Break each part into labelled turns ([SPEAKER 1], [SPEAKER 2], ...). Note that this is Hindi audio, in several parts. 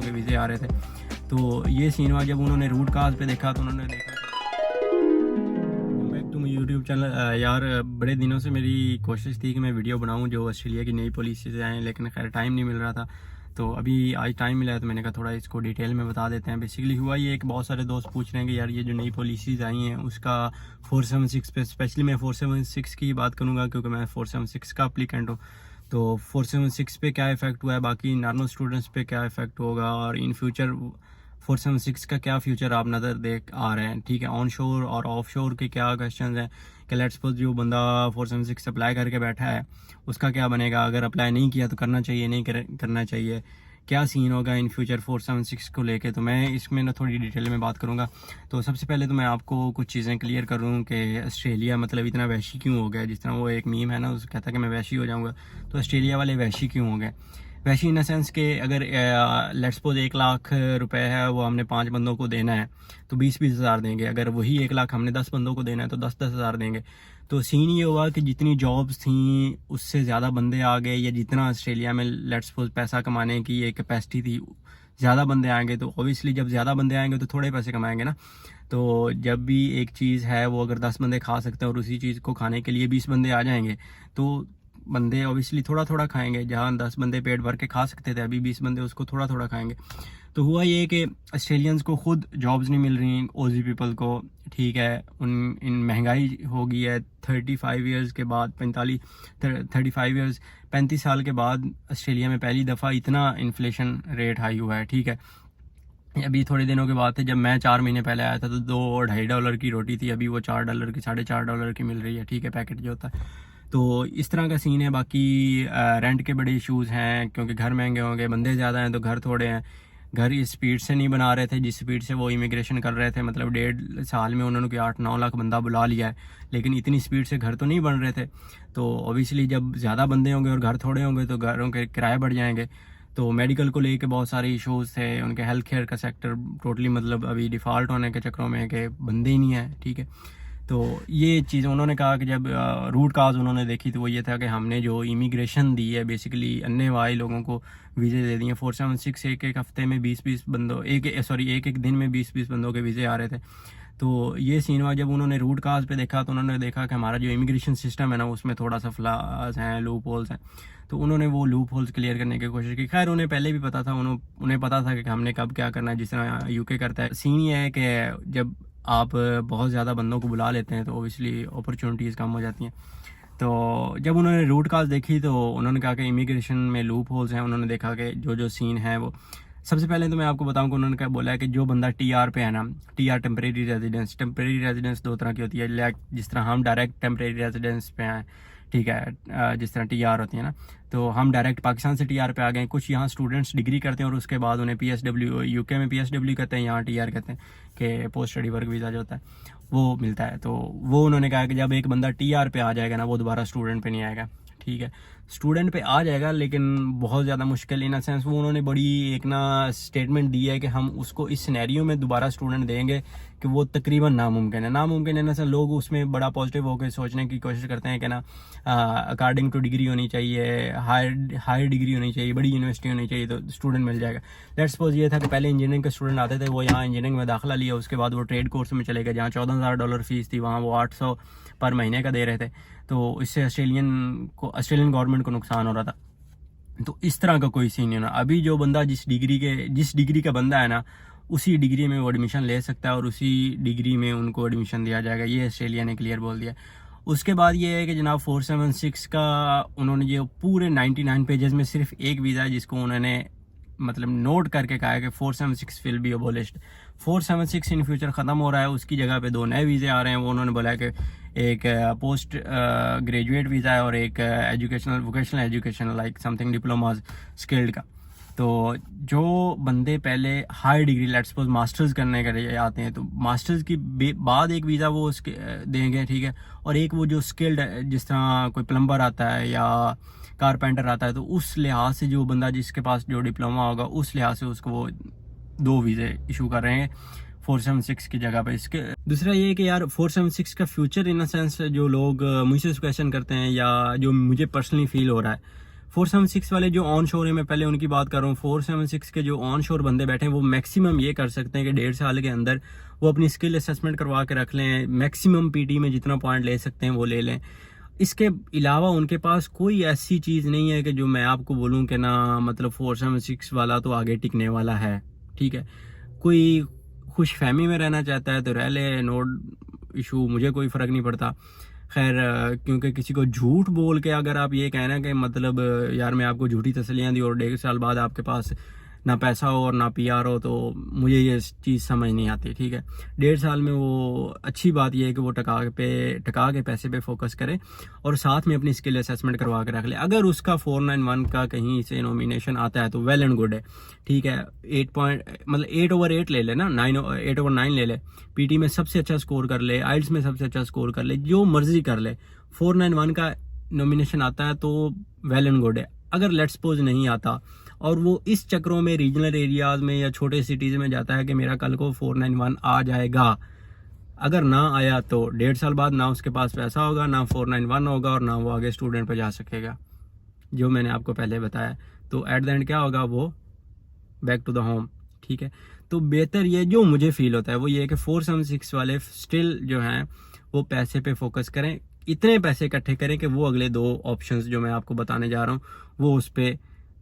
[SPEAKER 1] के वीज़े आ रहे थे। तो ये सीन हुआ जब उन्होंने रूट काज पे देखा तो उन्होंने देखा back to my YouTube channel. यार बड़े दिनों से मेरी कोशिश थी कि मैं वीडियो बनाऊं जो ऑस्ट्रेलिया की नई पॉलिसी से आएँ, लेकिन खैर टाइम नहीं मिल रहा था। तो अभी आज टाइम मिला है तो मैंने कहा थोड़ा इसको डिटेल में बता देते हैं। बेसिकली हुआ ये एक, बहुत सारे दोस्त पूछ रहे हैं कि यार ये जो नई पॉलिसीज़ आई हैं उसका 476 पे, स्पेशली मैं 476 की बात करूँगा क्योंकि मैं 476 का अप्लीकेंट हूँ। तो 476 पे क्या इफ़ेक्ट हुआ है, बाकी नॉर्मल स्टूडेंट्स पे क्या इफ़ेक्ट होगा, और इन फ्यूचर 476 का क्या फ्यूचर आप नज़र देख आ रहे हैं। ठीक है, ऑन शोर और ऑफ शोर के क्या क्वेश्चन हैं कि लेट्स सपोज जो बंदा 476 अप्लाई करके बैठा है उसका क्या बनेगा, अगर अप्लाई नहीं किया तो करना चाहिए नहीं करना चाहिए, क्या सीन होगा इन फ्यूचर 476 को लेके। तो मैं इसमें ना थोड़ी डिटेल में बात करूँगा। तो सबसे पहले तो मैं आपको कुछ चीज़ें क्लियर करूँ कि ऑस्ट्रेलिया मतलब इतना वैशी क्यों हो गया। जिस तरह वो एक मीम है ना, उसको कहता है कि मैं वैशी हो जाऊँगा, तो ऑस्ट्रेलिया वाले वैशी क्यों हो गए। वैसे इन सेंस के अगर लेट्स सपोज 1 लाख रुपए है वो हमने 5 बंदों को देना है तो 20-20 हज़ार देंगे। अगर वही 1 लाख हमने 10 बंदों को देना है तो 10-10 हज़ार देंगे। तो सीन ये हुआ कि जितनी जॉब्स थी उससे ज़्यादा बंदे आ गए, या जितना ऑस्ट्रेलिया में लेट्स सपोज पैसा कमाने की एक कैपेसिटी थी ज़्यादा बंदे आएंगे। तो ऑब्वियसली जब ज़्यादा बंदे आएंगे तो थोड़े पैसे कमाएंगे ना। तो जब भी एक चीज़ है वो अगर 10 बंदे खा सकते हैं और उसी चीज़ को खाने के लिए 20 बंदे आ जाएंगे तो बंदे ऑब्वियसली थोड़ा थोड़ा खाएंगे। जहाँ 10 बंदे पेट भर के खा सकते थे अभी 20 बंदे उसको थोड़ा थोड़ा खाएंगे। तो हुआ ये कि ऑस्ट्रेलियंस को खुद जॉब्स नहीं मिल रही, ओजी पीपल को। ठीक है, इन महंगाई हो गई है 35 ईयर्स के बाद, 35 साल के बाद ऑस्ट्रेलिया में पहली दफ़ा इतना इन्फ्लेशन रेट हाई हुआ है। ठीक है, अभी थोड़े दिनों के बाद थे जब मैं 4 महीने पहले आया था तो $2-2.5 की रोटी थी, अभी वो $4 की, $4.5 की मिल रही है। ठीक है, पैकेट जो होता है। तो इस तरह का सीन है। बाकी रेंट के बड़े इश्यूज़ हैं क्योंकि घर महंगे होंगे, बंदे ज़्यादा हैं तो घर थोड़े हैं। घर इस स्पीड से नहीं बना रहे थे जिस स्पीड से वो इमिग्रेशन कर रहे थे, मतलब 1.5 साल में उन्होंने कोई 8-9 लाख बंदा बुला लिया है, लेकिन इतनी स्पीड से घर तो नहीं बन रहे थे। तो ऑब्वियसली जब ज़्यादा बंदे होंगे और घर थोड़े होंगे तो घरों के किराए बढ़ जाएंगे। तो मेडिकल को लेके बहुत सारे इश्यूज़ थे, उनके हेल्थ केयर का सेक्टर टोटली मतलब अभी डिफ़ॉल्ट होने के चक्करों में कि बंदे ही नहीं है। ठीक है, तो ये चीज़ उन्होंने कहा कि जब रूट काज उन्होंने देखी तो वो ये था कि हमने जो इमिग्रेशन दी है बेसिकली अन्य वाले लोगों को वीज़े दे दिए। 476 एक हफ्ते में 20-20 बंदों एक दिन में 20-20 बंदों के वीज़े आ रहे थे। तो ये सीन हुआ जब उन्होंने रूट काज पे देखा तो उन्होंने देखा कि हमारा जो इमिग्रेशन सिस्टम है ना उसमें थोड़ा सा फ्लॉज हैं, लूप होल्स हैं। तो उन्होंने वो लूप होल्स क्लियर करने की कोशिश की। खैर उन्हें पहले भी पता था, उन्हें पता था कि हमने कब क्या करना है, जिस तरह यूके करता है। सीन ये है कि जब आप बहुत ज़्यादा बंदों को बुला लेते हैं तो ओबियसली अपॉर्चुनिटीज़ कम हो जाती हैं। तो जब उन्होंने रूट काज देखी तो उन्होंने कहा कि इमिग्रेशन में लूप होल्स हैं। उन्होंने देखा कि जो सीन है वो, सबसे पहले तो मैं आपको बताऊं कि उन्होंने क्या बोला है कि जो बंदा टीआर पे है ना, टीआर टेम्परेरी रेजिडेंस 2 तरह की होती है। लाइक जिस तरह हम डायरेक्ट टेम्परेरी रेजिडेंस पे हैं, ठीक है, जिस तरह टीआर होती है ना, तो हम डायरेक्ट पाकिस्तान से टीआर पे आ गए। कुछ यहाँ स्टूडेंट्स डिग्री करते हैं और उसके बाद उन्हें पीएसडब्ल्यू, यूके में पीएसडब्ल्यू कहते हैं, यहाँ टीआर कहते हैं कि पोस्ट स्टडी वर्क वीज़ा जो होता है वो मिलता है। तो वो उन्होंने कहा कि जब एक बंदा टीआर पे आ जाएगा ना वो दोबारा स्टूडेंट पे नहीं आएगा। ठीक है, स्टूडेंट पे आ जाएगा लेकिन बहुत ज़्यादा मुश्किल इन अ सेंस। वो उन्होंने बड़ी एक ना स्टेटमेंट दी है कि हम उसको इस सिनेरियो में दोबारा स्टूडेंट देंगे कि वो तकरीबन नामुमकिन है। नामुमकिन है ना, लोग उसमें बड़ा पॉजिटिव होकर सोचने की कोशिश करते हैं कि ना अकॉर्डिंग टू डिग्री होनी चाहिए, हायर डिग्री होनी चाहिए, बड़ी यूनिवर्सिटी होनी चाहिए तो स्टूडेंट मिल जाएगा। लेट्स सपोज ये था कि पहले इंजीनियरिंग के स्टूडेंट आते थे, वो यहाँ इंजीनियरिंग में दाखिला लिया, उसके बाद वो ट्रेड कोर्स में चले गए जहाँ $14,000 फीस थी, वहाँ वो 800 पर महीने का दे रहे थे। तो इससे ऑस्ट्रेलियन गवर्नमेंट को नुकसान हो रहा था। तो इस तरह का कोई सीन नहीं होना। अभी जो बंदा जिस डिग्री का बंदा है ना उसी डिग्री में वो एडमिशन ले सकता है और उसी डिग्री में उनको एडमिशन दिया जाएगा, ये ऑस्ट्रेलिया ने क्लियर बोल दिया। उसके बाद ये है कि जनाब 476 का उन्होंने जो पूरे 99 पेजेस में सिर्फ एक वीज़ा है जिसको उन्होंने मतलब नोट करके कहा है कि 476 will be abolished. 476 in future ख़त्म हो रहा है, उसकी जगह पे 2 नए वीज़े आ रहे हैं। वो उन्होंने बोला है कि एक पोस्ट ग्रेजुएट वीज़ा है और एक vocational education like something diploma skilled का। तो जो बंदे पहले high degree let's suppose masters करने के लिए आते हैं तो मास्टर्स की बाद एक वीज़ा वो उसके देंगे। ठीक है, और एक वो जो स्किल्ड जिस तरह कोई प्लम्बर आता है या कारपेंटर आता है तो उस लिहाज से जो बंदा जिसके पास जो डिप्लोमा होगा उस लिहाज से उसको वो 2 वीज़े इशू कर रहे हैं 476 की जगह पे। इसके दूसरा ये है कि यार 476 का फ्यूचर इन अ सेंस जो लोग मुझसे क्वेश्चन करते हैं या जो मुझे पर्सनली फील हो रहा है 476 वाले जो ऑन शोर है, मैं पहले उनकी बात कर रहा हूँ। 476 के जो ऑन शोर बंदे बैठे हैं वो मैक्सिमम ये कर सकते हैं कि 1.5 साल के अंदर वो अपनी स्किल असेसमेंट करवा के रख लें, मैक्सिमम पीटी में जितना पॉइंट ले सकते हैं वो ले लें। इसके अलावा उनके पास कोई ऐसी चीज़ नहीं है कि जो मैं आपको बोलूँ कि ना मतलब 476 वाला तो आगे टिकने वाला है, ठीक है। कोई खुश फहमी में रहना चाहता है तो रह ले, नो इशू, मुझे कोई फ़र्क नहीं पड़ता। खैर क्योंकि किसी को झूठ बोल के अगर आप ये कहना कि मतलब यार मैं आपको झूठी तसल्लियाँ दी और 1.5 साल बाद आपके पास ना पैसा हो और ना पीआर हो, तो मुझे ये चीज़ समझ नहीं आती, ठीक है। 1.5 साल में वो अच्छी बात ये है कि वो टका के पैसे पे फोकस करे और साथ में अपनी स्किल असेसमेंट करवा के रख ले। अगर उसका 491 का कहीं से नॉमिनेशन आता है तो वेल एंड गुड है, ठीक है। 8/8 ले ले ना, 8/9 ले ले, पीटी में सबसे अच्छा स्कोर कर ले, आइल्स में सबसे अच्छा स्कोर कर ले, जो मर्जी कर ले। 491 का नॉमिनेशन आता है तो वेल एंड गुड है। अगर लेट्स सपोज नहीं आता और वो इस चक्रों में रीजनल एरियाज में या छोटे सिटीज में जाता है कि मेरा कल को 491 आ जाएगा, अगर ना आया तो 1.5 साल बाद ना उसके पास पैसा होगा, ना 491 होगा और ना वो आगे स्टूडेंट पे जा सकेगा, जो मैंने आपको पहले बताया। तो एट द एंड क्या होगा, वो बैक टू द होम, ठीक है। तो बेहतर ये जो मुझे फील होता है वो ये है कि 476 वाले स्टिल जो हैं वो पैसे पे फोकस करें, इतने पैसे इकट्ठे करें कि वो अगले 2 ऑप्शंस जो मैं आपको बताने जा रहा हूँ वो उस पर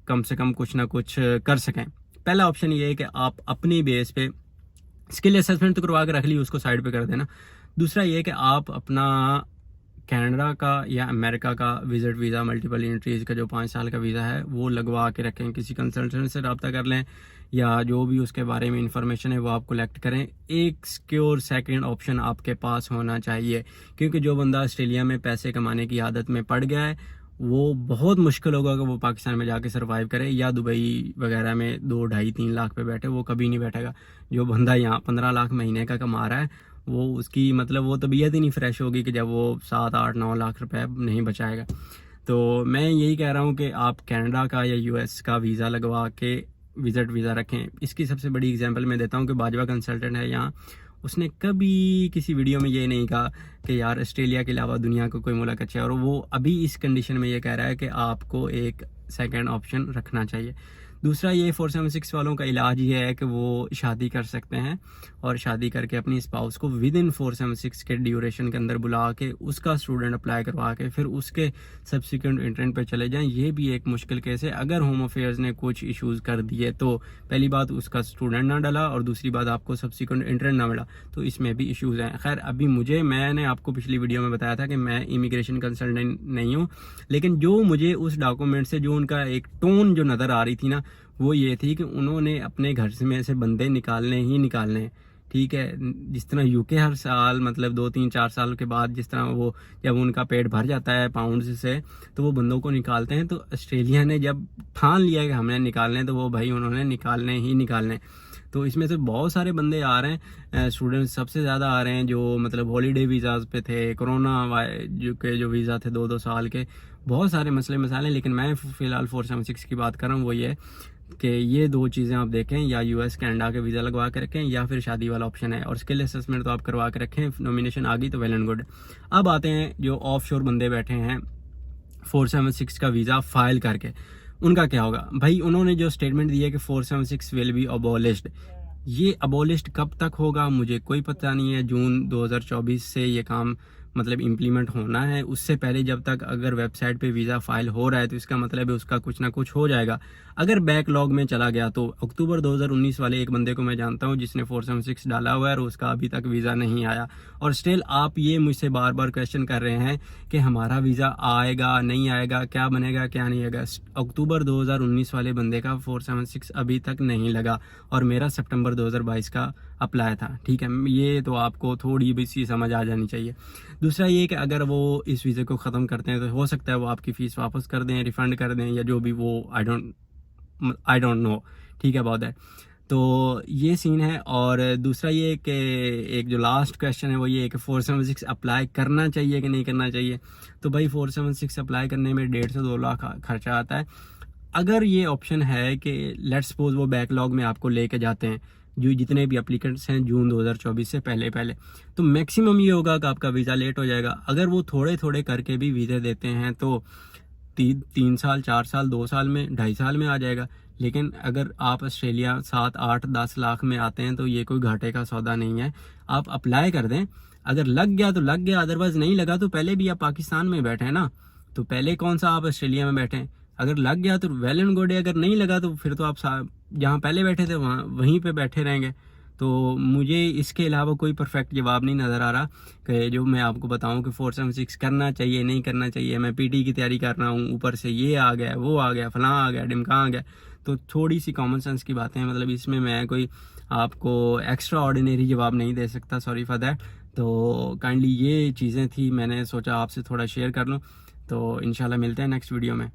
[SPEAKER 1] कम से कम कुछ ना कुछ कर सकें। पहला ऑप्शन ये है कि आप अपनी बेस पे स्किल असेसमेंट तो करवा के रख ली, उसको साइड पे कर देना। दूसरा ये है कि आप अपना कनाडा का या अमेरिका का विजिट वीज़ा, मल्टीपल एंट्रीज का जो 5 साल का वीज़ा है वो लगवा के रखें, किसी कंसल्टेंट से रब्ता कर लें या जो भी उसके बारे में इंफॉर्मेशन है वो आप कलेक्ट करें। एक सिक्योर सेकंड ऑप्शन आपके पास होना चाहिए, क्योंकि जो बंदा ऑस्ट्रेलिया में पैसे कमाने की आदत में पड़ गया है वो बहुत मुश्किल होगा कि वो पाकिस्तान में जाके सर्वाइव करे या दुबई वगैरह में 2-2.5-3 लाख पे बैठे, वो कभी नहीं बैठेगा। जो बंदा यहाँ 15 लाख महीने का कमा रहा है वो उसकी मतलब वो तबीयत ही नहीं फ्रेश होगी कि जब वो 7-8-9 लाख रुपए नहीं बचाएगा। तो मैं यही कह रहा हूँ कि आप कनाडा का या यूएस का वीज़ा लगवा के विजिट वीज़ा रखें। इसकी सबसे बड़ी एग्जांपल मैं देता हूँ कि बाजवा कंसल्टेंट है यहाँ, उसने कभी किसी वीडियो में ये नहीं कहा कि यार ऑस्ट्रेलिया के अलावा दुनिया का कोई मुल्क अच्छा है, और वो अभी इस कंडीशन में ये कह रहा है कि आपको एक सेकंड ऑप्शन रखना चाहिए। दूसरा ये 476 वालों का इलाज ये है कि वो शादी कर सकते हैं और शादी करके अपनी स्पाउस को विद इन 476 के ड्यूरेशन के अंदर बुला के उसका स्टूडेंट अप्लाई करवा के फिर उसके सब्सिक्वेंट इंटरेंट पे चले जाएं। ये भी एक मुश्किल केस है। अगर होम अफेयर्स ने कुछ इश्यूज़ कर दिए तो पहली बात उसका स्टूडेंट ना डला और दूसरी बात आपको सब्सिक्वेंट इंटरेंट ना मिला, तो इसमें भी इश्यूज़ हैं। खैर अभी मैंने आपको पिछली वीडियो में बताया था कि मैं इमिग्रेशन कंसल्टेंट नहीं हूँ, लेकिन जो मुझे उस डॉक्यूमेंट से जो उनका एक टोन जो नज़र आ रही थी ना वो ये थी कि उन्होंने अपने घर में से बंदे निकालने ही निकालने, ठीक है। जिस तरह यूके हर साल मतलब 2-3-4 साल के बाद जिस तरह वो जब उनका पेट भर जाता है पाउंड्स से तो वो बंदों को निकालते हैं, तो ऑस्ट्रेलिया ने जब ठान लिया कि हमने निकालने तो वो भाई उन्होंने निकालने ही निकालने। तो इसमें से बहुत सारे बंदे आ रहे हैं, स्टूडेंट्स सबसे ज़्यादा आ रहे हैं जो मतलब हॉलीडे वीज़ाज पे थे, कोरोना जो वीज़ा थे 2-2 साल के, बहुत सारे मसले मसाले। लेकिन मैं फ़िलहाल 476 की बात कर रहा हूँ, वो ये कि ये 2 चीज़ें आप देखें, या यूएस कनाडा के वीज़ा लगवा के रखें या फिर शादी वाला ऑप्शन है, और स्किल असेसमेंट तो आप करवा के रखें। नॉमिनेशन आ गई तो वेल एंड गुड। अब आते हैं जो ऑफ शोर बंदे बैठे हैं 476 का वीज़ा फाइल करके, उनका क्या होगा भाई। उन्होंने जो स्टेटमेंट दिया कि 476 विल बी अबॉलिश्ड, ये अबॉलिश्ड कब तक होगा मुझे कोई पता नहीं है। जून 2024 से ये काम मतलब इम्प्लीमेंट होना है, उससे पहले जब तक अगर वेबसाइट पे वीज़ा फाइल हो रहा है तो इसका मतलब है उसका कुछ ना कुछ हो जाएगा। अगर बैकलॉग में चला गया तो अक्टूबर 2019 वाले एक बंदे को मैं जानता हूँ जिसने 476 डाला हुआ है और उसका अभी तक वीज़ा नहीं आया। और स्टिल आप ये मुझसे बार बार क्वेश्चन कर रहे हैं कि हमारा वीज़ा आएगा नहीं आएगा, क्या बनेगा क्या नहीं आएगा। अक्टूबर 2019 वाले बंदे का 476 अभी तक नहीं लगा और मेरा सितंबर 2022 का अप्लाई था, ठीक है। ये तो आपको थोड़ी भी सी समझ आ जानी चाहिए। दूसरा ये कि अगर वो इस वीज़े को ख़त्म करते हैं तो हो सकता है वो आपकी फ़ीस वापस कर दें, रिफ़ंड कर दें, या जो भी वो आई डोंट नो, ठीक है, बहुत है। तो ये सीन है। और दूसरा ये कि एक जो लास्ट क्वेश्चन है वो ये है कि 476 अप्लाई करना चाहिए कि नहीं करना चाहिए। तो भाई 476 अप्लाई करने में 1.5 से 2 लाख खर्चा आता है। अगर ये ऑप्शन है कि लेट्स सपोज वो बैकलॉग में आपको लेके जाते हैं, जो जितने भी एप्लीकेंट्स हैं जून 2024 से पहले तो मैक्सिमम ये होगा कि आपका वीज़ा लेट हो जाएगा। अगर वो थोड़े थोड़े करके भी वीज़ा देते हैं तो 3 साल 4 साल 2 साल में 2.5 साल में आ जाएगा। लेकिन अगर आप ऑस्ट्रेलिया 7 8 10 लाख में आते हैं तो ये कोई घाटे का सौदा नहीं है। आप अप्लाई कर दें, अगर लग गया तो लग गया, अदरवाइज नहीं लगा तो पहले भी आप पाकिस्तान में बैठे हैं ना, तो पहले कौन सा आप ऑस्ट्रेलिया में बैठे हैं। अगर लग गया तो वेल एंड गुड है, अगर नहीं लगा तो फिर तो आप जहाँ पहले बैठे थे वहीं पे बैठे रहेंगे। तो मुझे इसके अलावा कोई परफेक्ट जवाब नहीं नज़र आ रहा कि जो मैं आपको बताऊं कि 476 करना चाहिए नहीं करना चाहिए। मैं पीटी की तैयारी कर रहा हूँ, ऊपर से ये आ गया वो आ गया फलां आ गया ढिमका आ गया, तो थोड़ी सी कॉमन सेंस की बातें हैं। मतलब इसमें मैं कोई आपको एक्स्ट्रा ऑर्डिनरी जवाब नहीं दे सकता, सॉरी फॉर दैट। तो काइंडली ये चीज़ें थी, मैंने सोचा आपसे थोड़ा शेयर कर लूँ। तो इंशाल्लाह मिलते हैं नेक्स्ट वीडियो में।